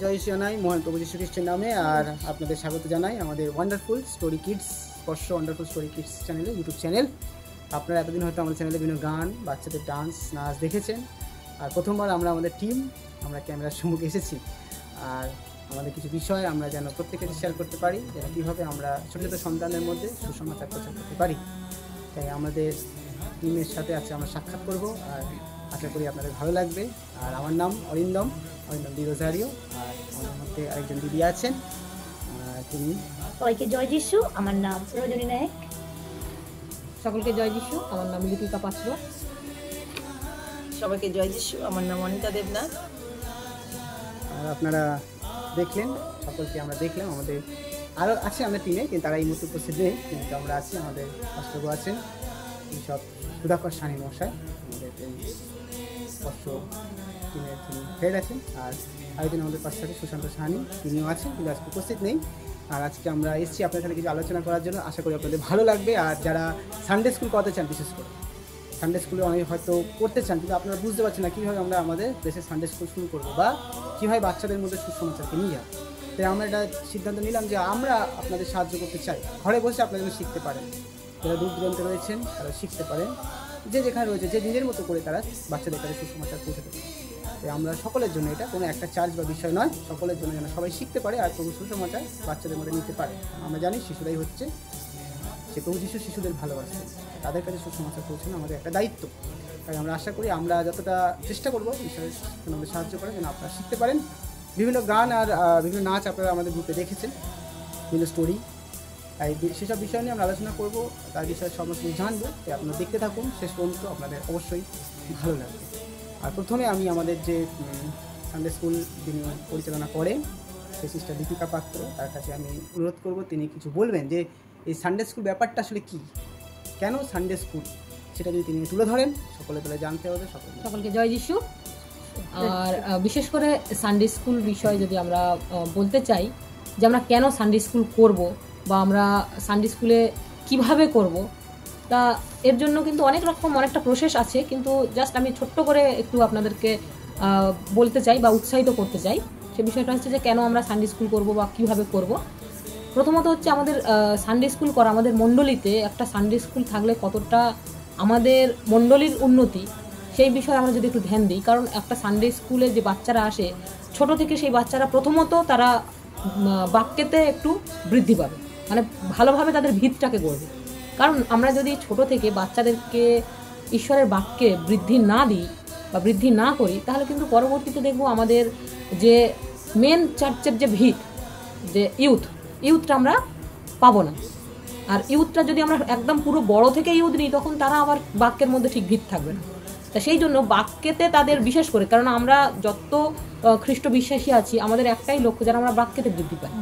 জয় জানাই মহান প্রভু যীশু খ্রিস্টের নামে। আর আপনাদের স্বাগত জানাই আমাদের ওয়ান্ডারফুল স্টোরি কিডস, স্পর্শ ওয়ান্ডারফুল স্টোরি কিডস চ্যানেলে, ইউটিউব চ্যানেল। আপনারা এতদিন হয়তো আমাদের চ্যানেলে বিভিন্ন গান, বাচ্চাদের ডান্স, নাচ দেখেছেন। আর প্রথমবার আমাদের টিম ক্যামেরার সম্মুখে এসেছি। আর আমাদের কিছু বিষয় আমরা যেন প্রত্যেকের শেয়ার করতে পারি, যেন কীভাবে আমরা ছোটো ছোটো সন্তানের মধ্যে সুসমাচার প্রচার করতে পারি। তাই আমাদের টিমের সাথে আজকে আমরা সাক্ষাৎ করব, আর আশা করি আপনাদের ভালো লাগবে। আর আমার নাম অরিন্দম ডি রোজারিও। আর আমার মধ্যে আরেকজন দিদি আছেন, তিনি। সবাইকে জয় যিশু, আমার নাম রজনী নায়ক। সকলকে জয় যিশু, আমার নাম লিপিকা পাত্র। সবাইকে জয় যিশু, আমার নাম অনিতা দেবনাথ। আর আপনারা দেখলেন, সকলকে আমরা দেখলাম। আমাদের আরও আছে আমাদের টিমে, কিন্তু তারা এই মুহূর্তে উপস্থিত নেই, কিন্তু আমরা আছি। আমাদের পাঁচটুকু আছেন সব সুধাকর সানি মশাই, আমাদের স্পর্শ টিমের তিনি হেড আছেন। আর আরেকজন আমাদের পাশে আছে সুশান্ত সাহানি, তিনিও আছেন, কিন্তু আজকে উপস্থিত নেই। আর আজকে আমরা এসেছি আপনার সাথে কিছু আলোচনা করার জন্য। আশা করি আপনাদের ভালো লাগবে। আর যারা সানডে স্কুল করতে চান, বিশেষ করে সানডে স্কুলে অনেক হয়তো করতে চান, কিন্তু আপনারা বুঝতে পারছেন না কীভাবে আমরা আমাদের দেশে সানডে স্কুল শুরু করবো, বা কীভাবে বাচ্চাদের মধ্যে সুসমাচারকে নিয়ে যাবো। তাই আমরা একটা সিদ্ধান্ত নিলাম যে আমরা আপনাদের সাহায্য করতে চাই। ঘরে বসে আপনারা যেন শিখতে পারেন, যারা দূর দূরান্তে রয়েছেন তারা শিখতে পারেন, যে যেখানে রয়েছে, যে নিজের মতো করে তারা বাচ্চাদের কাছে সুসমাচার পৌঁছাতে পারে। তাই আমরা সকলের জন্য, এটা কোনো একটা চার্জ বা বিষয় নয়, সকলের জন্য যেন সবাই শিখতে পারে আর প্রভু সুসমাচার বাচ্চাদের মধ্যে নিতে পারে। আমরা জানি শিশুরাই হচ্ছে সে প্রভু যিশু শিশুদের ভালোবাসেন, তাদের কাছে সুসমাচার পৌঁছানো আমাদের একটা দায়িত্ব। তাই আমরা আশা করি আমরা যতটা চেষ্টা করবো ঈশ্বরের আমাদের সাহায্য করে যেন আপনারা শিখতে পারেন। বিভিন্ন গান আর বিভিন্ন নাচ আপনারা আমাদের গ্রুপে দেখেছেন, বিভিন্ন স্টোরি। তাই সেসব বিষয় নিয়ে আমরা আলোচনা করবো, তার বিষয়ে সমস্ত কিছু জানবো। তাই আপনারা দেখতে থাকুন শেষ পর্যন্ত, আপনাদের অবশ্যই ভালো লাগবে। আর প্রথমে আমি আমাদের যে সানডে স্কুল যিনি পরিচালনা করেন, সেই সিস্টার লিপিকা পাত্র, তার কাছে আমি অনুরোধ করব তিনি কিছু বলবেন যে এই সানডে স্কুল ব্যাপারটা আসলে কী, কেন সানডে স্কুল, সেটা যদি তিনি তুলে ধরেন সকলে তাহলে জানতে হবে। সকলকে জয় যিশু। আর বিশেষ করে সানডে স্কুল বিষয়ে যদি আমরা বলতে চাই যে আমরা কেন সানডে স্কুল করব, বা আমরা সানডে স্কুলে কিভাবে করব, তা এর জন্য কিন্তু অনেকটা প্রসেস আছে। কিন্তু জাস্ট আমি ছোট্ট করে একটু আপনাদেরকে বলতে চাই বা উৎসাহিত করতে চাই। সে বিষয়টা হচ্ছে যে কেন আমরা সানডে স্কুল করব বা কিভাবে করব। প্রথমত হচ্ছে আমাদের সানডে স্কুল করা, আমাদের মণ্ডলীতে একটা সানডে স্কুল থাকলে কতটা আমাদের মণ্ডলীর উন্নতি, সেই বিষয়ে আমরা যদি একটু ধ্যান দিই। কারণ একটা সানডে স্কুলে যে বাচ্চারা আসে ছোট থেকে, সেই বাচ্চারা প্রথমত তারা বাক্যেতে একটু বৃদ্ধি পাবে, মানে ভালোভাবে তাদের ভিতটাকে গড়বে। কারণ আমরা যদি ছোট থেকে বাচ্চাদেরকে ঈশ্বরের বাক্যে বৃদ্ধি না দিই বা বৃদ্ধি না করি, তাহলে কিন্তু পরবর্তীতে দেখবো আমাদের যে মেন চার্চের যে ভিত, যে ইউথটা আমরা পাবো না। আর ইউথটা যদি আমরা একদম পুরো বড় থেকে ইউথ নিই, তখন তারা আবার বাক্যের মধ্যে ঠিক ভিত থাকবে না। তা সেই জন্য বাক্যেতে তাদের বিশেষ করে, কারণ আমরা যত খ্রিস্ট বিশ্বাসী আছি, আমাদের একটাই লক্ষ্য যেন আমরা বাক্যেতে বৃদ্ধি পাই,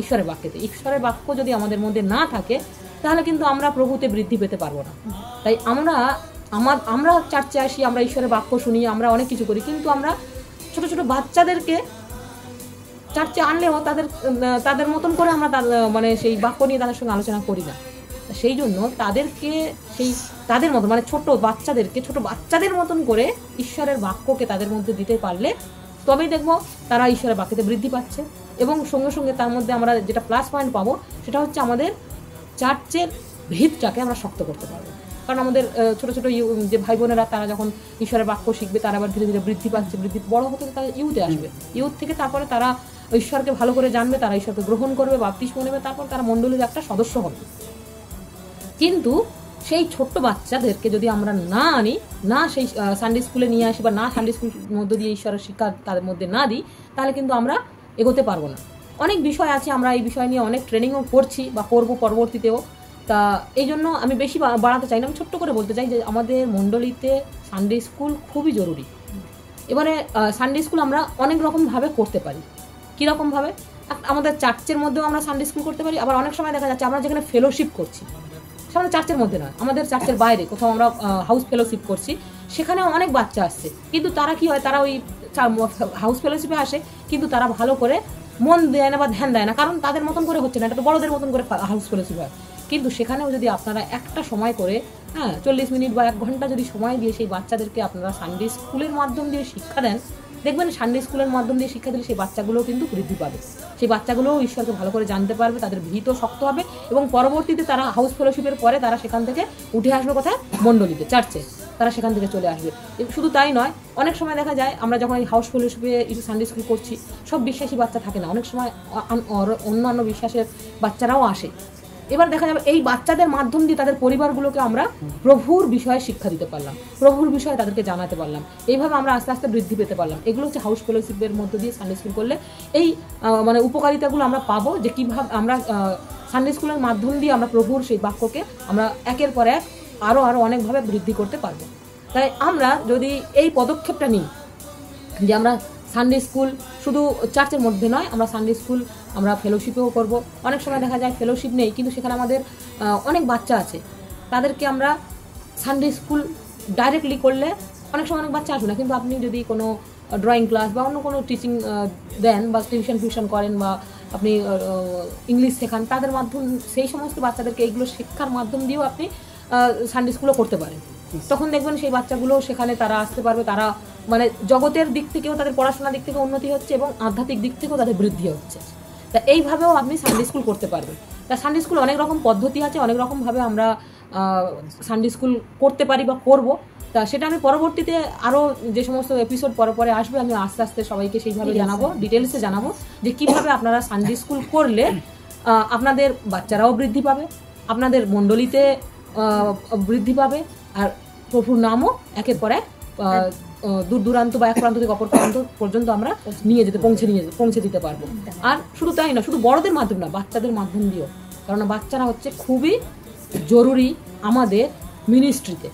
ঈশ্বরের বাক্যেতে। ঈশ্বরের বাক্য যদি আমাদের মধ্যে না থাকে, তাহলে কিন্তু আমরা প্রভুতে বৃদ্ধি পেতে পারবো না। তাই আমরা চার্চে আসি, আমরা ঈশ্বরের বাক্য শুনি, আমরা অনেক কিছু করি, কিন্তু আমরা ছোট ছোট বাচ্চাদেরকে চার্চে আনলেও তাদের মতন করে আমরা মানে সেই বাক্য নিয়ে তাদের সঙ্গে আলোচনা করি না। সেই জন্য তাদের মতন, মানে ছোট বাচ্চাদের মতন করে ঈশ্বরের বাক্যকে তাদের মধ্যে দিতে পারলে তবেই দেখবো তারা ঈশ্বরের বাক্যতে বৃদ্ধি পাচ্ছে। এবং সঙ্গে সঙ্গে তার মধ্যে আমরা যেটা প্লাস পয়েন্ট পাবো, সেটা হচ্ছে আমাদের চার্চের ভিতটাকে আমরা শক্ত করতে পারবো। কারণ আমাদের ছোট ছোট যে ভাই বোনেরা, তারা যখন ঈশ্বরের বাক্য শিখবে, তারা আবার ধীরে ধীরে বৃদ্ধি পাচ্ছে, বড় হতে তারা ইউথে আসবে। ইউথ থেকে তারপরে তারা ঈশ্বরকে ভালো করে জানবে, তারা ঈশ্বরকে গ্রহণ করবে, বাপ্তিস্ম নেবে, তারপর তারা মণ্ডলীর একটা সদস্য হবে। কিন্তু সেই ছোট্ট বাচ্চাদেরকে যদি আমরা না আনি, না সেই সানডে স্কুলে নিয়ে আসি, বা না সানডে স্কুলের মধ্যে দিয়ে ঈশ্বরের শিক্ষা তাদের মধ্যে না দিই, তাহলে কিন্তু আমরা এগোতে পারবো না। অনেক বিষয় আছে, আমরা এই বিষয় নিয়ে অনেক ট্রেনিংও করছি বা করবো পরবর্তীতেও। তা এই জন্য আমি বেশি বাড়াতে চাই না, আমি ছোট্ট করে বলতে চাই যে আমাদের মণ্ডলীতে সানডে স্কুল খুবই জরুরি। এবারে সানডে স্কুল আমরা অনেক রকমভাবে করতে পারি। কীরকমভাবে? আমাদের চার্চের মধ্যেও আমরা সানডে স্কুল করতে পারি। আবার অনেক সময় দেখা যাচ্ছে আমরা যেখানে ফেলোশিপ করছি, সেখানে চার্চের মধ্যে নয়, আমাদের চার্চের বাইরে কোথাও আমরা হাউস ফেলোশিপ করছি, সেখানেও অনেক বাচ্চা আসছে। কিন্তু তারা কি হয়, তারা ওই হাউস ফেলোশিপে আসে, কিন্তু তারা ভালো করে মন দেয় না বা ধ্যান দেয় না, কারণ তাদের মতন করে হচ্ছে না, এটা তো বড়দের মতন করে হাউস ফেলোশিপ হয়। কিন্তু সেখানেও যদি আপনারা একটা সময় করে 40 মিনিট বা 1 ঘন্টা যদি সময় দিয়ে সেই বাচ্চাদেরকে আপনারা সানডে স্কুলের মাধ্যম দিয়ে শিক্ষা দেন, দেখবেন সানডে স্কুলের মাধ্যম দিয়ে শিক্ষা দিলে সেই বাচ্চাগুলোও কিন্তু বৃদ্ধি পাবে, সেই বাচ্চাগুলোও ঈশ্বরকে ভালো করে জানতে পারবে, তাদের ভিতও শক্ত হবে এবং পরবর্তীতে তারা হাউস ফেলোশিপের পরে তারা সেখান থেকে উঠে আসবে কোথায়, মণ্ডলীতে, চার্চে তারা সেখান থেকে চলে আসবে। শুধু তাই নয়, অনেক সময় দেখা যায় আমরা যখন এই হাউস ফেলোশিপে সানডে স্কুল করছি, সব বিশ্বাসী বাচ্চা থাকে না, অনেক সময় অন্যান্য বিশ্বাসের বাচ্চারাও আসে। এবার দেখা যাবে এই বাচ্চাদের মাধ্যম দিয়ে তাদের পরিবারগুলোকে আমরা প্রভুর বিষয়ে শিক্ষা দিতে পারলাম, প্রভুর বিষয়ে তাদেরকে জানাতে পারলাম, এইভাবে আমরা আস্তে আস্তে বৃদ্ধি পেতে পারলাম। এগুলো হচ্ছে হাউস ফেলোশিপের মধ্য দিয়ে সানডে স্কুল করলে এই মানে উপকারিতাগুলো আমরা পাবো, যে কীভাবে আমরা সানডে স্কুলের মাধ্যম দিয়ে আমরা প্রভুর সেই বাক্যকে আমরা একের পর এক আরও অনেকভাবে বৃদ্ধি করতে পারবো। তাই আমরা যদি এই পদক্ষেপটা নিই যে আমরা সানডে স্কুল শুধু চার্চের মধ্যে নয়, আমরা সানডে স্কুল আমরা ফেলোশিপেও করব। অনেক সময় দেখা যায় ফেলোশিপ নেই, কিন্তু সেখানে আমাদের অনেক বাচ্চা আছে, তাদেরকে আমরা সানডে স্কুল ডাইরেক্টলি করলে অনেক সময় অনেক বাচ্চা আসবে না, কিন্তু আপনি যদি কোনো ড্রয়িং ক্লাস বা অন্য কোনো টিচিং দেন বা টিউশন করেন বা আপনি ইংলিশ শেখান, তাদের মাধ্যম সেই সমস্ত বাচ্চাদেরকে এইগুলো শিক্ষার মাধ্যম দিয়েও আপনি সানডে স্কুলও করতে পারেন। তখন দেখবেন সেই বাচ্চাগুলো সেখানে তারা আসতে পারবে, তারা মানে জগতের দিক থেকেও তাদের পড়াশোনার দিক থেকে উন্নতি হচ্ছে এবং আধ্যাত্মিক দিক থেকেও তাদের বৃদ্ধি হচ্ছে। তা এইভাবেও আপনি সানডে স্কুল করতে পারবেন। তা সানডে স্কুল অনেক রকম পদ্ধতি আছে, অনেক রকমভাবে আমরা সানডে স্কুল করতে পারি বা করব। তা সেটা আমি পরবর্তীতে আরও যে সমস্ত এপিসোড পরে আসবে, আমি আস্তে আস্তে সবাইকে সেইভাবে জানাবো, ডিটেলসে জানাবো যে কীভাবে আপনারা সানডে স্কুল করলে আপনাদের বাচ্চারাও বৃদ্ধি পাবে, আপনাদের মণ্ডলীতে বৃদ্ধি পাবে, আর প্রভুর নামও একের পর এক দূর দূরান্ত বা এক প্রান্ত থেকে অপর প্রান্ত পর্যন্ত আমরা পৌঁছে দিতে পারবো। আর শুধু তাই না, শুধু বড়দের মাধ্যম না, বাচ্চাদের মাধ্যম দিয়েও, কারণ বাচ্চারা হচ্ছে খুবই জরুরি আমাদের মিনিস্ট্রিতে।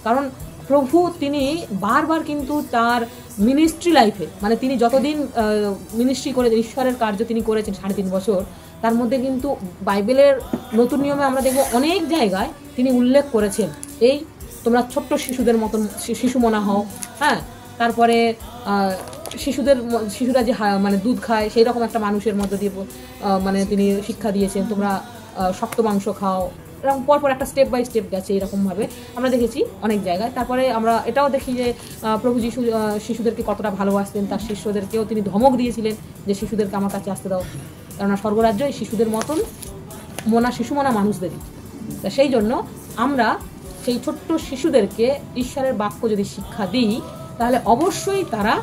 কারণ প্রভু তিনি বারবার কিন্তু তার মিনিস্ট্রি লাইফে, মানে তিনি যতদিন মিনিস্ট্রি করে ঈশ্বরের কার্য তিনি করেছেন 3.5 বছর, তার মধ্যে কিন্তু বাইবেলের নতুন নিয়মে আমরা দেখব অনেক জায়গায় তিনি উল্লেখ করেছেন এই তোমরা ছোট্ট শিশুদের মতন শিশু মনা হও, হ্যাঁ, তারপরে শিশুরা যে মানে দুধ খায় সেই রকম একটা মানুষের মধ্য দিয়ে মানে তিনি শিক্ষা দিয়েছেন, তোমরা শক্ত মাংস খাও, এরকম পরপর একটা স্টেপ বাই স্টেপ গেছে, এরকমভাবে আমরা দেখেছি অনেক জায়গায়। তারপরে আমরা এটাও দেখি যে প্রভু যিশু শিশুদেরকে কতটা ভালোবাসতেন, তার শিষ্যদেরকেও তিনি ধমক দিয়েছিলেন যে শিশুদেরকে আমার কাছে আসতে দাও, কেননা স্বর্গরাজ্য এই শিশুদের মতন শিশু মনা মানুষদেরই। তা সেই জন্য আমরা সেই ছোট্ট শিশুদেরকে ঈশ্বরের বাক্য যদি শিক্ষা দিই, তাহলে অবশ্যই তারা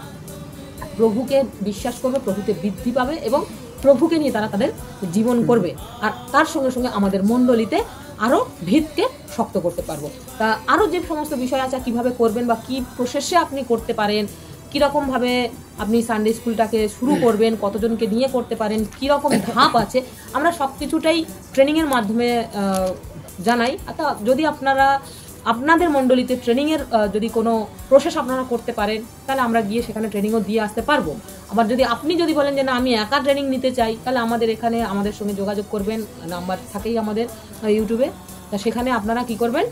প্রভুকে বিশ্বাস করবে, প্রভুতে বৃদ্ধি পাবে এবং প্রভুকে নিয়ে তারা তাদের জীবন করবে। আর তার সঙ্গে সঙ্গে আমাদের মণ্ডলীতে আরও ভিতকে শক্ত করতে পারবো। তা আরও যে সমস্ত বিষয় আছে কীভাবে করবেন বা কী প্রসেসে আপনি করতে পারেন, কীরকমভাবে আপনি সানডে স্কুলটাকে শুরু করবেন, কতজনকে নিয়ে করতে পারেন, কীরকম ধাপ আছে, আমরা সব কিছুটাই ট্রেনিংয়ের মাধ্যমে জানাই। অর্থাৎ যদি আপনাদের মণ্ডলীতে ট্রেনিংয়ের যদি কোনো প্রসেস আপনারা করতে পারেন, তাহলে আমরা গিয়ে সেখানে ট্রেনিংও দিয়ে আসতে পারবো। আবার আপনি যদি বলেন যে না আমি একা ট্রেনিং নিতে চাই, তাহলে আমাদের এখানে আমাদের সঙ্গে যোগাযোগ করবেন, নাম্বার থাকেই আমাদের ইউটিউবে। তা সেখানে আপনারা কি করবেন,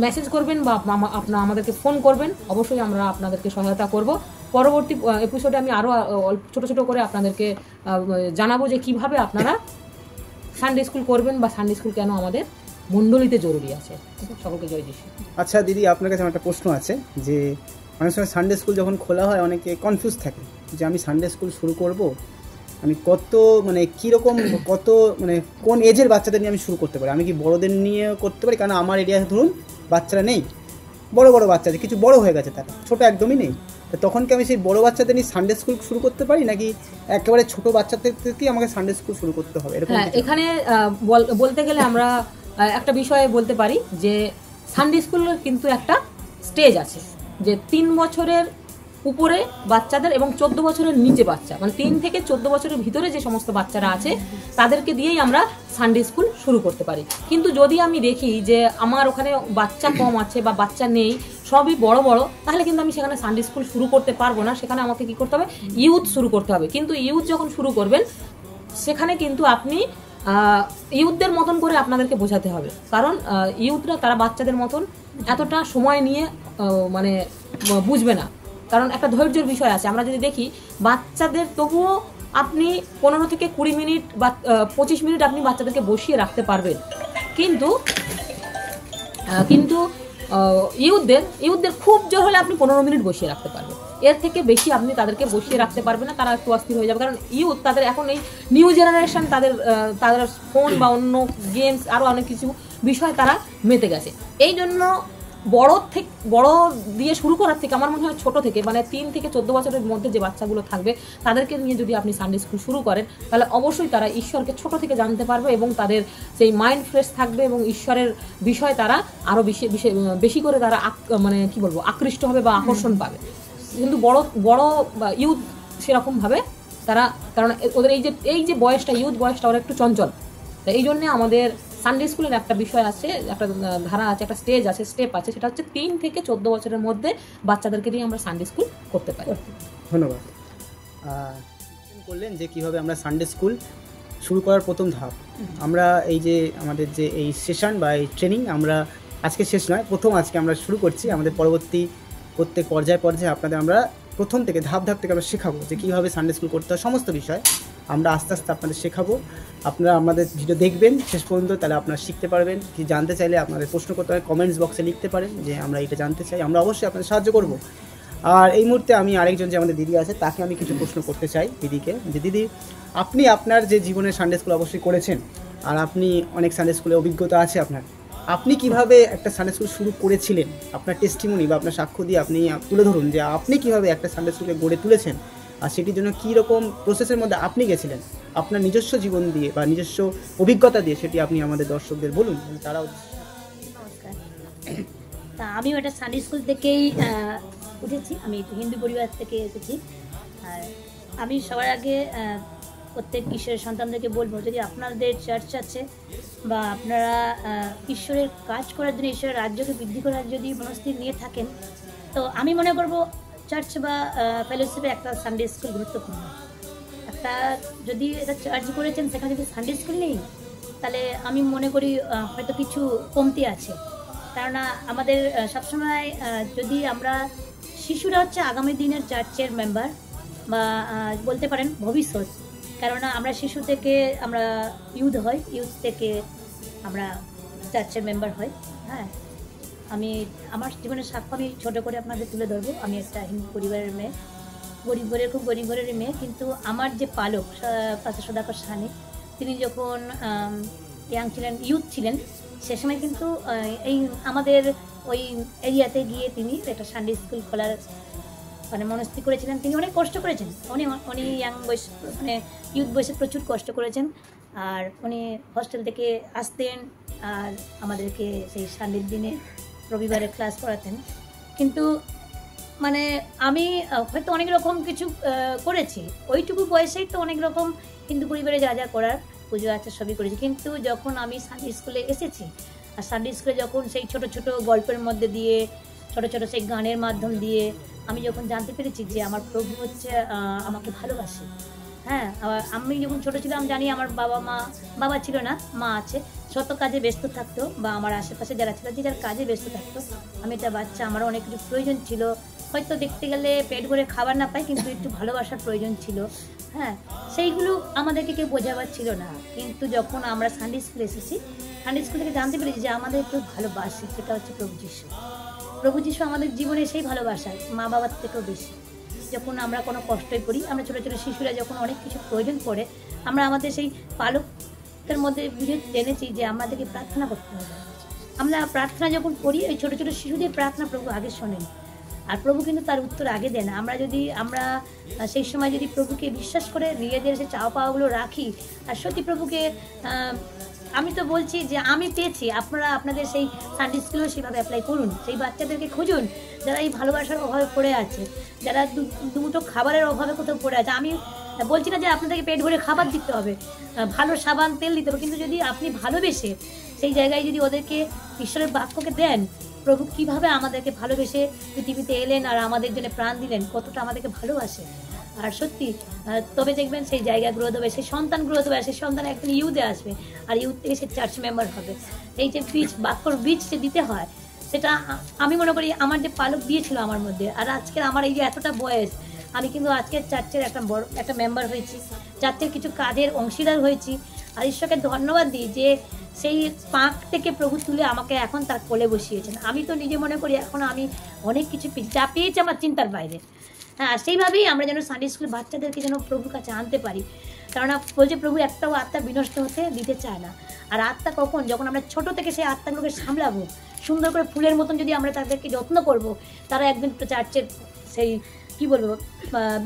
মেসেজ করবেন বা আমাদেরকে ফোন করবেন, অবশ্যই আমরা আপনাদেরকে সহায়তা করব। পরবর্তী এপিসোডে আমি আরও ছোট ছোট করে আপনাদেরকে জানাবো যে কিভাবে আপনারা সানডে স্কুল করবেন বা সানডে স্কুল কেন আমাদের মণ্ডলীতে জরুরি আছে। সকলকে জয় যিশু। আচ্ছা দিদি, আপনার কাছে আমার একটা প্রশ্ন আছে যে অনেক সময় সানডে স্কুল যখন খোলা হয় অনেকে কনফিউজ থাকে যে আমি সানডে স্কুল শুরু করব, আমি কীরকম কোন এজের বাচ্চাদের নিয়ে আমি শুরু করতে পারি, আমি কি বড়দের নিয়ে করতে পারি? কারণ আমার এরিয়াতে ধরুন বাচ্চারা নেই, বড় বাচ্চা আছে, কিছু বড় হয়ে গেছে, তারা ছোটো একদমই নেই। তো তখন কি আমি সেই বড় বাচ্চাদের নিয়ে সানডে স্কুল শুরু করতে পারি, নাকি একেবারে ছোট বাচ্চাদের থেকেই আমাকে সানডে স্কুল শুরু করতে হবে? হ্যাঁ, এখানে বলতে গেলে আমরা একটা বিষয়ে বলতে পারি যে সানডে স্কুলের কিন্তু একটা স্টেজ আছে, যে 3 বছরের উপরে বাচ্চাদের এবং 14 বছরের নিচে বাচ্চা, মানে 3 থেকে 14 বছরের ভিতরে যে সমস্ত বাচ্চারা আছে তাদেরকে দিয়েই আমরা সানডে স্কুল শুরু করতে পারি। কিন্তু যদি আমি দেখি যে আমার ওখানে বাচ্চা কম আছে বা বাচ্চা নেই, সবই বড়, তাহলে কিন্তু আমি সেখানে সানডে স্কুল শুরু করতে পারবো না। সেখানে আমাকে কি করতে হবে, ইউথ শুরু করতে হবে। কিন্তু ইউথ যখন শুরু করবেন, সেখানে কিন্তু আপনি ইউথদের মতন করে আপনাদেরকে বোঝাতে হবে, কারণ ইউথরা তারা বাচ্চাদের মতন এতটা সময় নিয়ে মানে বুঝবে না, কারণ একটা ধৈর্যের বিষয় আছে। আমরা যদি দেখি বাচ্চাদের, তবুও আপনি 15 থেকে 20 মিনিট বা 25 মিনিট আপনি বাচ্চাদেরকে বসিয়ে রাখতে পারবেন, কিন্তু ইউথদের খুব জোর হলে আপনি 15 মিনিট বসিয়ে রাখতে পারবেন, এর থেকে বেশি আপনি তাদেরকে বসিয়ে রাখতে পারবেন না, তারা একটু অস্থির হয়ে যাবে। কারণ ইউথ তাদের এখন এই নিউ জেনারেশন, তাদের ফোন বা অন্য গেমস আরও অনেক কিছু বিষয় তারা মেতে গেছে। এই জন্য বড় দিয়ে শুরু করার থেকে আমার মনে হয় ছোট থেকে, মানে 3 থেকে 14 বছরের মধ্যে যে বাচ্চাগুলো থাকবে তাদেরকে নিয়ে যদি আপনি সানডে স্কুল শুরু করেন, তাহলে অবশ্যই তারা ঈশ্বরকে ছোট থেকে জানতে পারবে এবং তাদের সেই মাইন্ড ফ্রেশ থাকবে এবং ঈশ্বরের বিষয় তারা আরও বেশি করে তারা মানে কি বলবো আকৃষ্ট হবে বা আকর্ষণ পাবে। কিন্তু বড় ইউথ সেরকমভাবে তারা, কারণ ওদের এই যে বয়সটা, ইউথ বয়সটা ওরা একটু চঞ্চল। তো এই জন্যে আমাদের সানডে স্কুলের একটা বিষয় আছে, একটা ধারা আছে, একটা স্টেপ আছে, সেটা হচ্ছে 3 থেকে 14 বছরের মধ্যে বাচ্চাদেরকে দিয়ে আমরা সানডে স্কুল করতে পারি। ধন্যবাদ। করলেন যে কীভাবে আমরা সানডে স্কুল শুরু করার প্রথম ধাপ, আমরা এই যে আমাদের যে এই সেশন বা এই ট্রেনিং আমরা আজকে শেষ নয়, আজকে আমরা শুরু করছি। আমাদের পরবর্তী প্রত্যেক পর্যায়ে আপনাদের আমরা প্রথম থেকে ধাপ থেকে আমরা শেখাবো যে কীভাবে সানডে স্কুল করতে হয়। সমস্ত বিষয় আমরা আস্তে আস্তে আপনাদের শেখাবো। আপনারা আমাদের ভিডিও দেখবেন শেষ পর্যন্ত, তাহলে আপনারা শিখতে পারবেন। কি জানতে চাইলে আপনাদের প্রশ্ন করতে হয়, কমেন্টস বক্সে লিখতে পারেন যে আমরা এটা জানতে চাই, আমরা অবশ্যই আপনাদের সাহায্য করব। আর এই মুহূর্তে আমি আরেকজন যে আমাদের দিদি আছে তাকে আমি কিছু প্রশ্ন করতে চাই দিদিকে, যে দিদি আপনি আপনার যে জীবনে সানডে স্কুল অবশ্যই করেছেন, আর আপনি অনেক সানডে স্কুলে অভিজ্ঞতা আছে আপনার, আপনি কিভাবে একটা সানডে স্কুল শুরু করেছিলেন, আপনার টেস্টিমনি বা আপনার সাক্ষ্য দিয়ে আপনি তুলে ধরুন যে আপনি কিভাবে একটা সানডে স্কুলকে গড়ে তুলেছেন, আর সেটির জন্য কী রকম প্রসেসের মধ্যে আপনি গেছিলেন, আপনার নিজস্ব জীবন দিয়ে বা নিজস্ব অভিজ্ঞতা দিয়ে সেটি আপনি আমাদের দর্শকদের বলুন, তারাও। নমস্কার। তা আমিও একটা সানডে স্কুল থেকেই উঠেছি, আমি হিন্দু পরিবার থেকে এসেছি। আর আমি সবার আগে প্রত্যেক ঈশ্বরের সন্তানদেরকে বলবো, যদি আপনাদের চার্চ আছে বা আপনারা ঈশ্বরের কাজ করার জন্য, ঈশ্বরের রাজ্যকে বৃদ্ধি করার যদি মনস্থির নিয়ে থাকেন, তো আমি মনে করবো চার্চ বা ফেলোশিপে একটা সানডে স্কুল গুরুত্বপূর্ণ। একটা যদি এটা চার্চ করেছেন, সেখানে যদি সানডে স্কুল নেই, তাহলে আমি মনে করি হয়তো কিছু কমতি আছে। কেননা আমাদের সবসময় যদি আমরা, শিশুরা হচ্ছে আগামী দিনের চার্চের মেম্বার বা বলতে পারেন ভবিষ্যৎ। কেননা আমরা শিশু থেকে আমরা ইউথ হই, ইউথ থেকে আমরা চার্চের মেম্বার হই। হ্যাঁ, আমি আমার জীবনের সাক্ষ্য আমি ছোটো করে আপনাদের তুলে ধরবো। আমি একটা হিন্দু পরিবারের মেয়ে, খুব গরিব ঘরের মেয়ে, কিন্তু আমার যে পালক পাশে সদাকর সাহানি, তিনি যখন ইয়াং ছিলেন, ইউথ ছিলেন, সে সময় কিন্তু এই আমাদের ওই এরিয়াতে গিয়ে তিনি একটা সানডে স্কুল খোলার মানে মনস্থির করেছিলেন। তিনি অনেক কষ্ট করেছেন, উনি ইয়াং বয়স মানে ইউথ বয়সে প্রচুর কষ্ট করেছেন। আর উনি হস্টেল থেকে আসতেন আর আমাদেরকে সেই সানডের দিনে রবিবারে ক্লাস করাতেন। কিন্তু মানে আমি হয়তো অনেক রকম কিছু করেছি, ওইটুকু বয়সেই তো অনেক রকম হিন্দু পরিবারে যা করার, পুজো আচার সবই করেছি। কিন্তু যখন আমি সানডে স্কুলে এসেছি, আর সানডে স্কুলে যখন সেই ছোট ছোট গল্পের মধ্যে দিয়ে, ছোট ছোট সেই গানের মাধ্যম দিয়ে আমি যখন জানতে পেরেছি যে আমার প্রভু হচ্ছে আমাকে ভালোবাসে। হ্যাঁ, আমি যখন ছোটো ছিলাম জানি আমার বাবা ছিল না, মা আছে, শত কাজে ব্যস্ত থাকতো, বা আমার আশেপাশে যারা ছিল যে যার কাজে ব্যস্ত থাকতো। আমি একটা বাচ্চা, আমারও অনেক কিছু প্রয়োজন ছিল, হয়তো দেখতে গেলে পেট ভরে খাবার না পাই, কিন্তু একটু ভালোবাসার প্রয়োজন ছিল। হ্যাঁ, সেইগুলো আমাদেরকে কেউ বোঝাবার ছিল না। কিন্তু যখন আমরা সানডে স্কুলে এসেছি, সানডে স্কুল থেকে জানতে পেরেছি যে আমাদের কেউ ভালোবাসে, সেটা হচ্ছে প্রভু যিশু। প্রভু যিশু আমাদের জীবনে সেই ভালোবাসা মা বাবার থেকেও বেশি। যখন আমরা কোনো কষ্টই করি, আমরা ছোটো ছোটো শিশুরা যখন অনেক কিছু প্রয়োজন পড়ে, আমরা আমাদের সেই পালকের মধ্যে বুঝে জেনেছি যে আমাদেরকে প্রার্থনা করতে হবে। আমরা প্রার্থনা যখন করি, ওই ছোটো ছোটো শিশুদের প্রার্থনা প্রভু আগে শোনেন, আর প্রভু কিন্তু তার উত্তর আগে দেন। আমরা সেই সময় যদি প্রভুকে বিশ্বাস করে নিজেদের সেই চাওয়া পাওয়াগুলো রাখি, আর সত্যি প্রভুকে, আমি তো বলছি যে আমি পেয়েছি, আপনারা আপনাদের সেই সানডে স্কুলেও সেভাবে অ্যাপ্লাই করুন। সেই বাচ্চাদেরকে খুঁজুন যারা এই ভালোবাসার অভাবে পড়ে আছে, যারা দুটো খাবারের অভাবে কোথাও পড়ে আছে। আমি বলছি না যে আপনাদেরকে পেট ভরে খাবার দিতে হবে, ভালো সাবান তেল দিতে হবে, কিন্তু যদি আপনি ভালোবেসে সেই জায়গায় যদি ওদেরকে ঈশ্বরের বাক্যকে দেন, প্রভু কীভাবে আমাদেরকে ভালোবেসে পৃথিবীতে এলেন আর আমাদের জন্য প্রাণ দিলেন, কতটা আমাদেরকে ভালোবাসে। আর সত্যি তবে দেখবেন সেই জায়গা গ্রোথ হবে, সেই সন্তান গ্রোথ হবে, সেই সন্তান একদিন ইউথে আসবে, আর ইউথ থেকে সে চার্চ মেম্বার হবে। এই যে বাক্যর বীজ যে দিতে হয়, সেটা আমি মনে করি আমার যে পালক দিয়েছিল আমার মধ্যে। আর আজকের আমার এই যে এতটা বয়স, আমি কিন্তু আজকের চার্চের একটা মেম্বার হয়েছি, চার্চের কিছু কাজের অংশীদার হয়েছি। আর ঈশ্বরকে ধন্যবাদ দিই যে সেই পাঁক থেকে প্রভু তুলে আমাকে এখন তার কোলে বসিয়েছেন। আমি তো নিজে মনে করি এখন আমি অনেক কিছু যা পেয়েছি আমার চিন্তার বাইরে। হ্যাঁ, সেইভাবেই আমরা যেন সানডে স্কুল বাচ্চাদেরকে যেন প্রভুর কাছে আনতে পারি। কেননা বলছে প্রভু একটাও আত্মা বিনষ্ট হতে দিতে চায় না। আর আত্মা কখন, যখন আমরা ছোট থেকে সেই আত্মাগুলোকে সামলাবো, সুন্দর করে ফুলের মতন যদি আমরা তাদেরকে যত্ন করব, তারা একদিন চার্চের সেই কী বলবো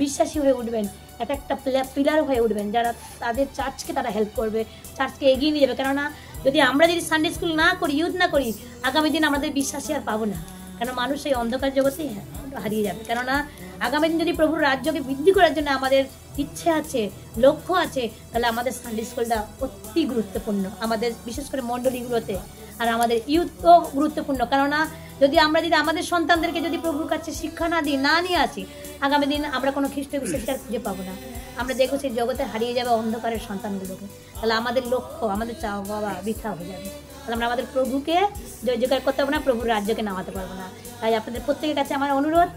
বিশ্বাসী হয়ে উঠবেন, একটা পিলার হয়ে উঠবেন, যারা তাদের চার্চকে তারা হেল্প করবে, চার্চকে এগিয়ে নিয়ে যাবে। কেননা যদি আমরা যদি সানডে স্কুল না করি, ইউথ না করি, আগামী দিন আমাদের বিশ্বাসী আর পাবো না। কেন মানুষ এই অন্ধকার জগতেই হারিয়ে যাবে। কেননা আগামী দিন যদি প্রভুর রাজ্যকে বৃদ্ধি করার জন্য আমাদের ইচ্ছে আছে, লক্ষ্য আছে, তাহলে আমাদের সানডে স্কুলটা অতি গুরুত্বপূর্ণ, আমাদের বিশেষ করে মণ্ডলীগুলোতে। আর আমাদের ইউথও গুরুত্বপূর্ণ। কেননা যদি আমরা আমাদের সন্তানদেরকে যদি প্রভুর কাছে শিক্ষা না দিই, না নিয়ে আসি, আগামী দিন আমরা কোনো খ্রিস্ট বিশ্বাসী আর খুঁজে পাবো না। আমরা দেখবো সেই জগতে হারিয়ে যাবে অন্ধকারের সন্তানগুলোকে। তাহলে আমাদের লক্ষ্য, আমাদের চাওয়া পাওয়া বৃথা হয়ে যাবে। তাহলে আমরা আমাদের প্রভুকে জয় জয়কার করতে পারবো না, প্রভুর রাজ্যকে নামাতে পারবো না। তাই আপনাদের প্রত্যেকের কাছে আমার অনুরোধ,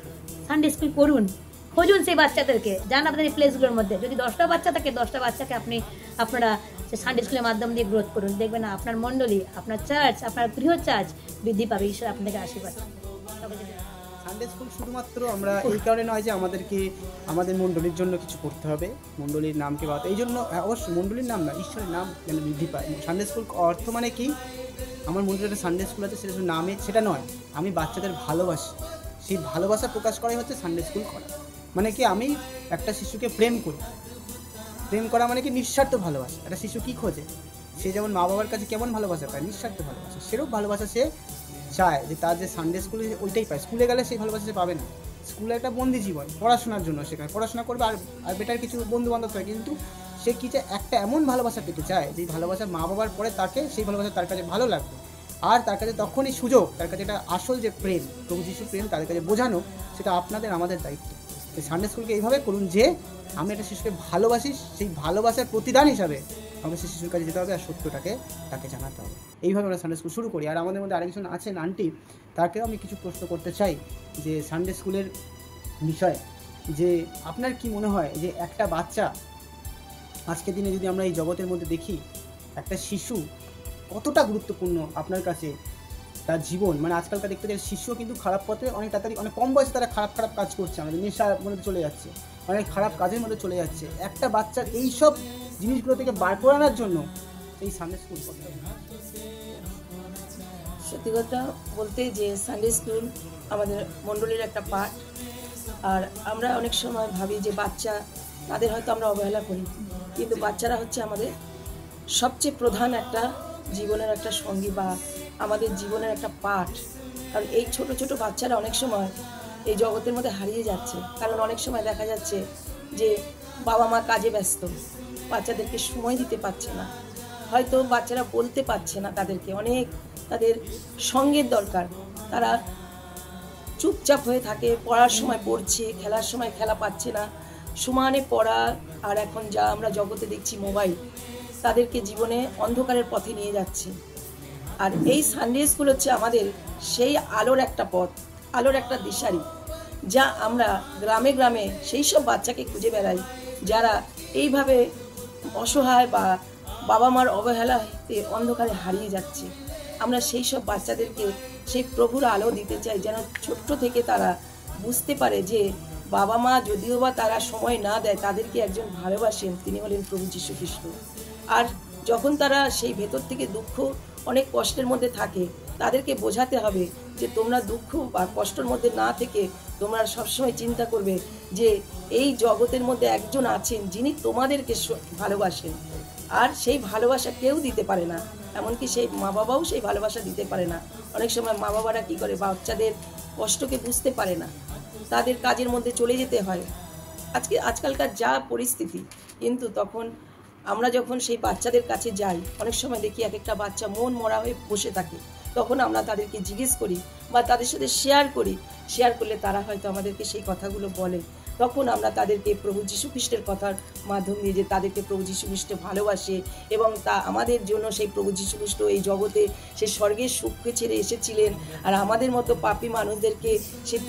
সানডে স্কুল করুন, খুঁজুন সেই বাচ্চাদেরকে, যান আপনাদের এই প্লেসগুলোর মধ্যে। যদি 10টা বাচ্চা থাকে, 10টা বাচ্চাকে আপনারা সেই সানডে স্কুলের মাধ্যম দিয়ে গ্রোথ করুন। দেখবেন আপনার মণ্ডলী, আপনার চার্চ, আপনার গৃহ চার্চ বৃদ্ধি পাবে। ঈশ্বর আপনাদেরকে আশীর্বাদ। সানডে স্কুল শুধুমাত্র আমরা এই কারণে নয় যে আমাদেরকে আমাদের মণ্ডলীর জন্য কিছু করতে হবে, মণ্ডলীর নামকে বাড়াতে, এই জন্য অবশ্যই মণ্ডলীর নাম না, ঈশ্বরের নাম যেন বৃদ্ধি পায়। সানডে স্কুল অর্থ মানে কি, আমার মণ্ডলীর একটা সানডে স্কুল আছে, সেটা শুধু নামে সেটা নয়, আমি বাচ্চাদের ভালোবাসি, সেই ভালোবাসা প্রকাশ করাই হচ্ছে সানডে স্কুল করা। মানে কি, আমি একটা শিশুকে প্রেম করি, প্রেম করা মানে কি নিঃস্বার্থ ভালোবাসা। একটা শিশু কী খোঁজে, সে যেমন মা বাবার কাছে কেমন ভালোবাসা পায়, নিঃস্বার্থ ভালোবাসা, সেরকম ভালোবাসা সে চায় যে তার যে সানডে স্কুলে ওইটাই পায়। স্কুলে গেলে সেই ভালোবাসা সে পাবে না। স্কুলে একটা বন্দি জীবন, পড়াশোনার জন্য সেখানে পড়াশোনা করবে, আর বেটার কিছু বন্ধু বান্ধব হয়, কিন্তু সে কী চায়, একটা এমন ভালোবাসা পেতে চায় যেই ভালোবাসা মা বাবার পরে তাকে সেই ভালোবাসা তার কাছে ভালো লাগবে। আর তার কাছে তখনই সুযোগ, তার কাছে এটা আসল যে প্রেম, প্রভু যিশুর প্রেম তাদের কাছে বোঝানো, সেটা আপনাদের আমাদের দায়িত্ব। এই সানডে স্কুলকে এইভাবে করুন যে আমি একটা শিশুকে ভালোবাসি, সেই ভালোবাসার প্রতিদান হিসাবে আমাকে সেই শিশুর কাছে যেতে হবে আর সত্যটাকে তাকে জানাতে হবে। এইভাবে আমরা সানডে স্কুল শুরু করি। আর আমাদের মধ্যে আরেকজন আছেন আন্টি, তাকেও আমি কিছু প্রশ্ন করতে চাই যে সানডে স্কুলের বিষয়ে, যে আপনার কি মনে হয় যে একটা বাচ্চা আজকের দিনে যদি আমরা এই জগতের মধ্যে দেখি, একটা শিশু কতটা গুরুত্বপূর্ণ আপনার কাছে তার জীবন? মানে আজকালকার দেখতে চাই শিশুও কিন্তু খারাপ পথে অনেক তাড়াতাড়ি, অনেক কম বয়সে তারা খারাপ খারাপ কাজ করছে, আমাদের নেশার মধ্যে চলে যাচ্ছে, অনেক খারাপ কাজের মধ্যে চলে যাচ্ছে। একটা বাচ্চার এইসব জিনিসগুলো থেকে বার করে আনার জন্য এই সানডে স্কুল করতে হবে। সত্যি কথা বলতে যে সানডে স্কুল আমাদের মণ্ডলীর একটা পার্ট। আর আমরা অনেক সময় ভাবি যে বাচ্চা, তাদের হয়তো আমরা অবহেলা করি, কিন্তু বাচ্চারা হচ্ছে আমাদের সবচেয়ে প্রধান একটা জীবনের একটা সঙ্গী বা আমাদের জীবনের একটা পার্ট। কারণ এই ছোট ছোট বাচ্চারা অনেক সময় এই জগতের মধ্যে হারিয়ে যাচ্ছে। কারণ অনেক সময় দেখা যাচ্ছে যে বাবা মা কাজে ব্যস্ত, বাচ্চাদেরকে সময় দিতে পারছে না, হয়তো বাচ্চারা বলতে পারছে না, তাদেরকে অনেক তাদের সঙ্গের দরকার। তারা চুপচাপ হয়ে থাকে, পড়ার সময় পড়ছে, খেলার সময় খেলা পাচ্ছে না, সমানে পড়া। আর এখন যা আমরা জগতে দেখছি মোবাইল, তাদেরকে জীবনে অন্ধকারের পথে নিয়ে যাচ্ছে। আর এই সানডে স্কুল হচ্ছে আমাদের সেই আলোর একটা পথ, আলোর একটা দিশারি, যা আমরা গ্রামে গ্রামে সেই সব বাচ্চাকে খুঁজে বেড়াই যারা এইভাবে অসহায় বা বাবা মার অবহেলাতে অন্ধকারে হারিয়ে যাচ্ছে। আমরা সেই সব বাচ্চাদেরকে সেই প্রভুর আলো দিতে চাই, যেন ছোট্ট থেকে তারা বুঝতে পারে যে বাবা মা যদিও বা তারা সময় না দেয়, তাদেরকে একজন ভালোবাসেন, তিনি হলেন প্রভু যীশু খ্রিস্ট। আর যখন তারা সেই ভেতর থেকে দুঃখ, অনেক কষ্টের মধ্যে থাকে, তাদেরকে বোঝাতে হবে যে তোমরা দুঃখ বা কষ্টের মধ্যে না থেকে তোমরা সবসময় চিন্তা করবে যে এই জগতের মধ্যে একজন আছেন যিনি তোমাদেরকে ভালোবাসেন। আর সেই ভালোবাসা কেউ দিতে পারে না, এমনকি সেই মা বাবাও সেই ভালোবাসা দিতে পারে না। অনেক সময় মা বাবারা কী করে, বাচ্চাদের কষ্টকে বুঝতে পারে না, তাদের কাজের মধ্যে চলে যেতে হয়। আজকালকার যা পরিস্থিতি, কিন্তু তখন আমরা যখন সেই বাচ্চাদের কাছে যাই, অনেক সময় দেখি এক একটা বাচ্চা মন মরা হয়ে বসে থাকে। তখন আমরা তাদেরকে জিজ্ঞেস করি বা তাদের সাথে শেয়ার করলে তারা হয়তো আমাদেরকে সেই কথাগুলো বলে। তখন আমরা তাদেরকে প্রভু যীশু খ্রিস্টের কথার মাধ্যম দিয়ে যে তাদেরকে প্রভু যীশু খ্রিস্ট ভালোবাসে এবং তা আমাদের জন্য সেই প্রভু যীশু খ্রিস্ট এই জগতে সে স্বর্গের সুখকে ছেড়ে এসেছিলেন, আর আমাদের মতো পাপী মানুষদেরকে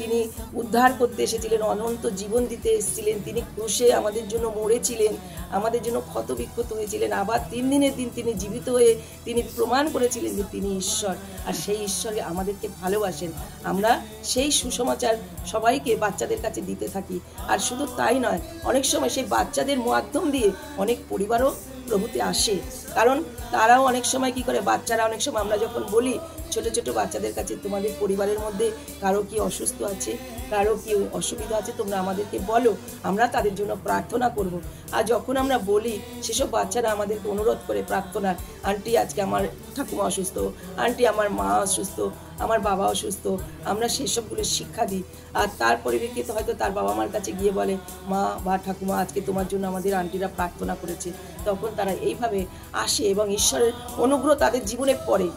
তিনি উদ্ধার করতে এসেছিলেন, অনন্ত জীবন দিতে এসেছিলেন। তিনি ক্রুশে আমাদের জন্য মরেছিলেন, আমাদের জন্য ক্ষতবিক্ষত হয়েছিলেন, আবার 3 দিনের দিন তিনি জীবিত হয়ে তিনি প্রমাণ করেছিলেন যে তিনি ঈশ্বর, আর সেই ঈশ্বরকে আমাদেরকে ভালোবাসেন। আমরা সেই সুসমাচার সবাইকে বাচ্চাদের কাছে দিতে থাকি। আর শুধু তাই নয়, অনেক সময় সেই বাচ্চাদের মাধ্যম দিয়ে অনেক পরিবারও প্রভুতে আসে, কারণ তারাও অনেক সময় কি করে, বাচ্চারা অনেক সময় আমরা যখন বলি ছোট ছোট বাচ্চাদের কাছে, তোমাদের পরিবারের মধ্যে কারো কি অসুস্থ আছে, কারো কি অসুবিধা আছে, তোমরা আমাদেরকে বলো, আমরা তাদের জন্য প্রার্থনা করব। আর যখন আমরা বলি, সেসব বাচ্চারা আমাদেরকে অনুরোধ করে প্রার্থনার, আন্টি আজকে আমার ঠাকুমা অসুস্থ, আন্টি আমার মা অসুস্থ, আমার বাবা অসুস্থ, আমরা সেসবগুলো শিক্ষা দিই। আর তার পরিপ্রেক্ষিতে হয়তো তার বাবা মার কাছে গিয়ে বলে, মা বা ঠাকুমা আজকে তোমার জন্য আমাদের আন্টিরা প্রার্থনা করেছে। তখন তারা এইভাবে আসে এবং ঈশ্বরের অনুগ্রহ তাদের জীবনে পড়ে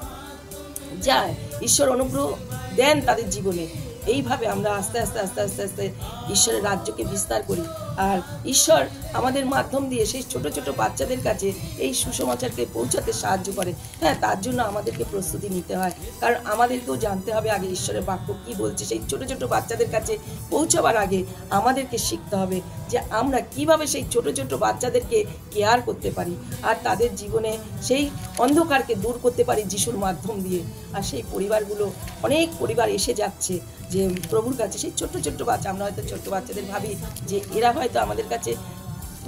যায়, ঈশ্বর অনুগ্রহ দেন তাদের জীবনে। এইভাবে আমরা আস্তে আস্তে আস্তে আস্তে আস্তে ঈশ্বরের রাজ্যকে বিস্তার করি। আর ঈশ্বর আমাদের মাধ্যম দিয়ে সেই ছোট ছোট বাচ্চাদের কাছে এই সুসমাচারকে পৌঁছাতে সাহায্য করে। হ্যাঁ, তার জন্য আমাদেরকে প্রস্তুতি নিতে হয়, কারণ আমাদেরকেও জানতে হবে আগে ঈশ্বরের বাক্য কী বলছে। সেই ছোট ছোট বাচ্চাদের কাছে পৌঁছাবার আগে আমাদেরকে শিখতে হবে যে আমরা কিভাবে সেই ছোট ছোট বাচ্চাদেরকে কেয়ার করতে পারি, আর তাদের জীবনে সেই অন্ধকারকে দূর করতে পারি যিশুর মাধ্যম দিয়ে। আর সেই পরিবারগুলো, অনেক পরিবার এসে যাচ্ছে যে প্রভুর কাছে, সেই ছোট্ট ছোট্ট বাচ্চা। আমরা হয়তো ছোট্ট বাচ্চাদের ভাবি যে এরা হয়তো আমাদের কাছে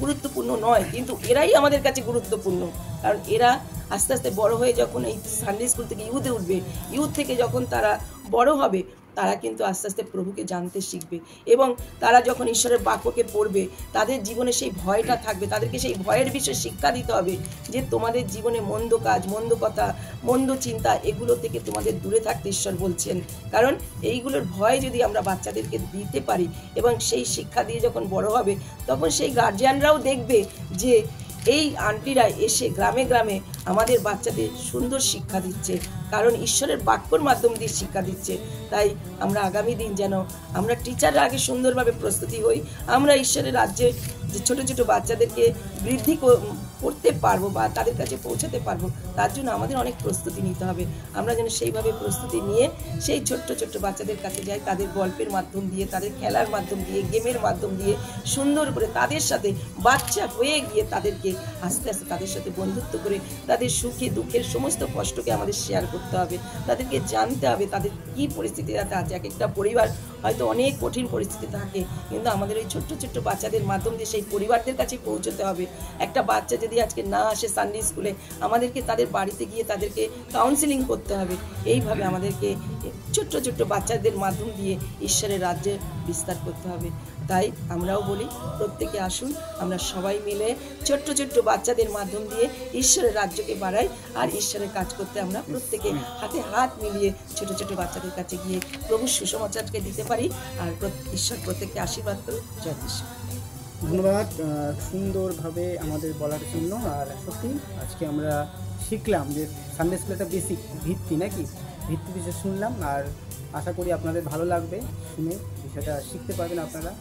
গুরুত্বপূর্ণ নয়, কিন্তু এরাই আমাদের কাছে গুরুত্বপূর্ণ, কারণ এরা আস্তে আস্তে বড় হয়ে যখন এই সানডে স্কুল থেকে ইউথে উঠবে, ইউথ থেকে যখন তারা বড় হবে, তারা কিন্তু আস্তে আস্তে প্রভুকে জানতে শিখবে, এবং তারা যখন ঈশ্বরের বাক্যকে পড়বে, তাদের জীবনে সেই ভয়টা থাকবে। তাদেরকে সেই ভয়ের বিষয়ে শিক্ষা দিতে হবে যে তোমাদের জীবনে মন্দ কাজ, মন্দ কথা, মন্দ চিন্তা, এগুলো থেকে তোমাদের দূরে থাকতে ঈশ্বর বলছেন। কারণ এইগুলোর ভয় যদি আমরা বাচ্চাদেরকে দিতে পারি এবং সেই শিক্ষা দিয়ে যখন বড় হবে, তখন সেই গার্জিয়ানরাও দেখবে যে এই আন্টিরা এসে গ্রামে গ্রামে আমাদের বাচ্চাদের সুন্দর শিক্ষা দিচ্ছে, কারণ ঈশ্বরের বাক্যর মাধ্যম দিয়ে শিক্ষা দিচ্ছে। তাই আমরা আগামী দিন যেন আমরা টিচাররা আগে সুন্দরভাবে প্রস্তুতি হই, আমরা ঈশ্বরের রাজ্যে যে ছোট ছোট বাচ্চাদেরকে বৃদ্ধি করতে পারবো বা তাদের কাছে পৌঁছাতে পারবো, তার জন্য আমাদের অনেক প্রস্তুতি নিতে হবে। আমরা যেন সেইভাবে প্রস্তুতি নিয়ে সেই ছোট্ট ছোট্ট বাচ্চাদের কাছে যাই, তাদের গল্পের মাধ্যম দিয়ে, তাদের খেলার মাধ্যম দিয়ে, গেমের মাধ্যম দিয়ে সুন্দর করে তাদের সাথে বাচ্চা হয়ে গিয়ে তাদেরকে আস্তে আস্তে তাদের সাথে বন্ধুত্ব করে তাদের সুখে দুঃখের সমস্ত কষ্টকে আমাদের শেয়ার করতে হবে। তাদেরকে জানতে হবে তাদের কী পরিস্থিতিতে আছে। এক একটা পরিবার হয়তো অনেক কঠিন পরিস্থিতি থাকে, কিন্তু আমাদের ওই ছোট্ট ছোট্ট বাচ্চাদের মাধ্যম দিয়ে সেই পরিবারদের কাছে পৌঁছতে হবে। একটা বাচ্চা যদি আজকে না আসে সানডে স্কুলে, আমাদেরকে তাদের বাড়িতে গিয়ে তাদেরকে কাউন্সেলিং করতে হবে। এইভাবে আমাদেরকে ছোট্ট ছোট্ট বাচ্চাদের মাধ্যম দিয়ে ঈশ্বরের রাজ্যে বিস্তার করতে হবে। তাই আমরাও বলি, প্রত্যেকে আসুন, আমরা সবাই মিলে ছোট্ট ছোট্ট বাচ্চাদের মাধ্যম দিয়ে ঈশ্বরের রাজ্যকে বাড়াই, আর ঈশ্বরের কাজ করতে আমরা প্রত্যেকে হাতে হাত মিলিয়ে ছোট ছোট বাচ্চাদের কাছে গিয়ে প্রভুর সুসমাচারকে দিতে পারি। আর ঈশ্বর প্রত্যেককে আশীর্বাদ করুন। জয় কৃষ্ণ। ধন্যবাদ সুন্দরভাবে আমাদের বলার জন্য। আর সত্যি আজকে আমরা শিখলাম যে সানডে স্কুল একটা বেসিক ভিত্তি, নাকি ভিত্তি বিষয় শুনলাম। আর আশা করি আপনাদের ভালো লাগবে, শুনে বিষয়টা শিখতে পারবেন আপনারা,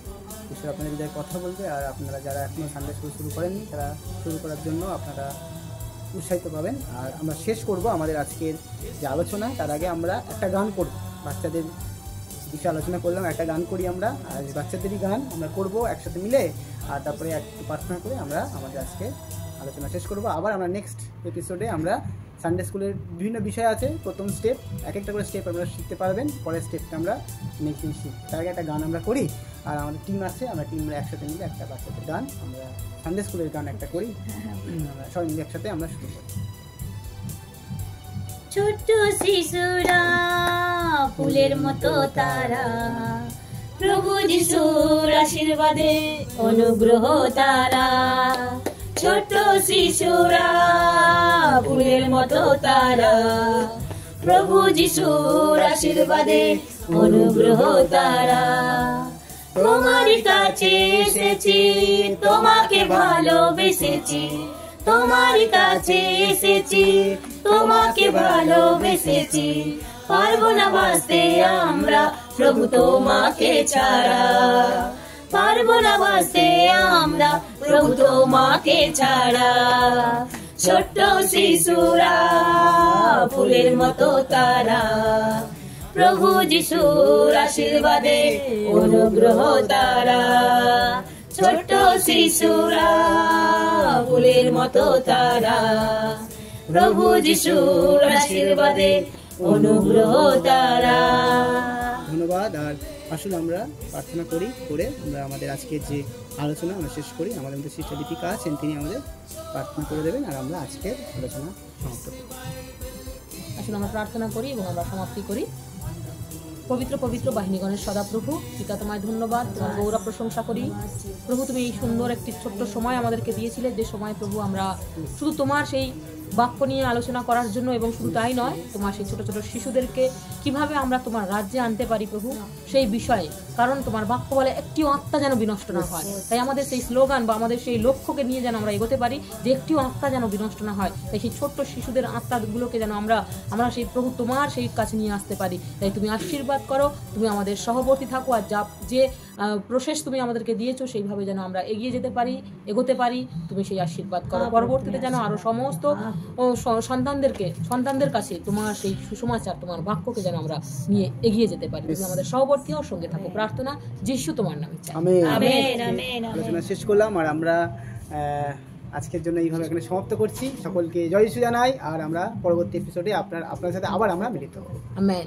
বিষয় আপনাদের হৃদয়ে কথা বলবে। আর আপনারা যারা এখনও সানডে স্কুল শুরু করেননি, তারা শুরু করার জন্য আপনারা উৎসাহিত পাবেন। আর আমরা শেষ করব আমাদের আজকের যে আলোচনা, তার আগে আমরা একটা গান করব। বাচ্চাদের বিষয়ে আলোচনা করলাম, একটা গান করি আমরা, আর বাচ্চাদেরই গান আমরা করব একসাথে মিলে, আর তারপরে একটু প্রার্থনা করে আমরা আমাদের আজকে আলোচনা শেষ করব। আবার আমরা নেক্সট এপিসোডে আমরা সানডে স্কুলের বিভিন্ন বিষয় আছে, প্রথম স্টেপ, এক একটা করে স্টেপ আপনারা শিখতে পারবেন, পরের স্টেপটা আমরা নেক্সট দিন শিখি। তার আগে একটা গান আমরা করি, আর আমাদের টিম আছে, আমরা টিমরা একসাথে মিলে একটা বাচ্চাদের গান, আমরা সানডে স্কুলের গান একটা করি, আমরা সবাই মিলে একসাথে আমরা শুরু করি। ছোট্ট শিশুরা ফুলের মতো তারা, প্রভু যিশুর আশীর্বাদে অনুগ্রহ তারা। ছোট্ট শিশুরা ফুলের মতো তারা, প্রভু যিশুর আশীর্বাদে অনুগ্রহ তারা। তোমার কাছে এসেছি, তোমাকে ভালোবেসেছি, তোমার কাছে এসেছি, তোমাকে ভালোবেসেছি। পারবো না বাঁচতে আমরা প্রভু তোমাকে ছাড়া, পারবো না বাঁচতে আমরা প্রভু তোমাকে ছাড়া। ছোট্ট শিশুরা ফুলের মতো তারা, প্রভু যিশুর আশীর্বাদে অনুগ্রহ তারা। ছোট্ট শিশুরা ফুলের মতো তারা, প্রভু যিশুর আশীর্বাদে অনুগ্রহ তারা। ধন্যবাদ। আর আসলে আমরা প্রার্থনা করি, করে আমরা আমাদের আজকের যে আলোচনা আমরা শেষ করি। আমাদের মধ্যে সিস্টার দীপিকা আছেন, তিনি আমাদের প্রার্থনা করে দেবেন আর আমরা আজকের আলোচনা সমাপ্ত করি। আসলে আমরা প্রার্থনা করি এবং আমরা সমাপ্তি করি। পবিত্র পবিত্র বাহিনীগণের সদাপ্রভু, পিতা তোমায় ধন্যবাদ, তোমার গৌরব প্রশংসা করি। প্রভু, তুমি এই সুন্দর একটি ছোট্ট সময় আমাদেরকে দিয়েছিলে, যে সময় প্রভু আমরা শুধু তোমার সেই বাক্য নিয়ে আলোচনা করার জন্য, এবং শুধু তাই নয়, তোমার সেই ছোট ছোট শিশুদেরকে কিভাবে আমরা তোমার রাজ্যে আনতে পারি প্রভু, সেই বিষয়ে। কারণ তোমার বাক্য বলে একটিও আত্মা যেন বিনষ্ট না হয়। তাই আমাদের সেই স্লোগান বা আমাদের সেই লক্ষ্যকে নিয়ে যেন আমরা এগোতে পারি, যে একটিও আত্মা যেন বিনষ্ট না হয়। তাই সেই ছোট্ট শিশুদের আত্মাগুলোকে যেন আমরা সেই প্রভু তোমার সেই কাছে নিয়ে আসতে পারি। তাই তুমি আশীর্বাদ করো, তুমি আমাদের সহবর্তী থাকো, আর যে প্রসেস তুমি আমাদেরকে দিয়েছো সেইভাবে যেন আমরা এগিয়ে যেতে পারি, এগোতে পারি। তুমি সেই আশীর্বাদ করো। পরবর্তীতে যেন আরো সমস্ত সন্তানদের কাছে তোমার সেই সুসমাচার, তোমার বাক্যকে যেন আমরা নিয়ে এগিয়ে যেতে পারি। তুমি আমাদের সহবর্তী হও, সঙ্গে থাকো। প্রার্থনা যিশু তোমার নামে চাই, আমেন। আলোচনা শেষ করলাম আর আমরা আজকের জন্য এইভাবে এখানে সমাপ্ত করছি। সকলকে জয় যিশু জানাই। আর আমরা পরবর্তী এপিসোডে আপনার সাথে আবার আমরা মিলিত হব। আমেন।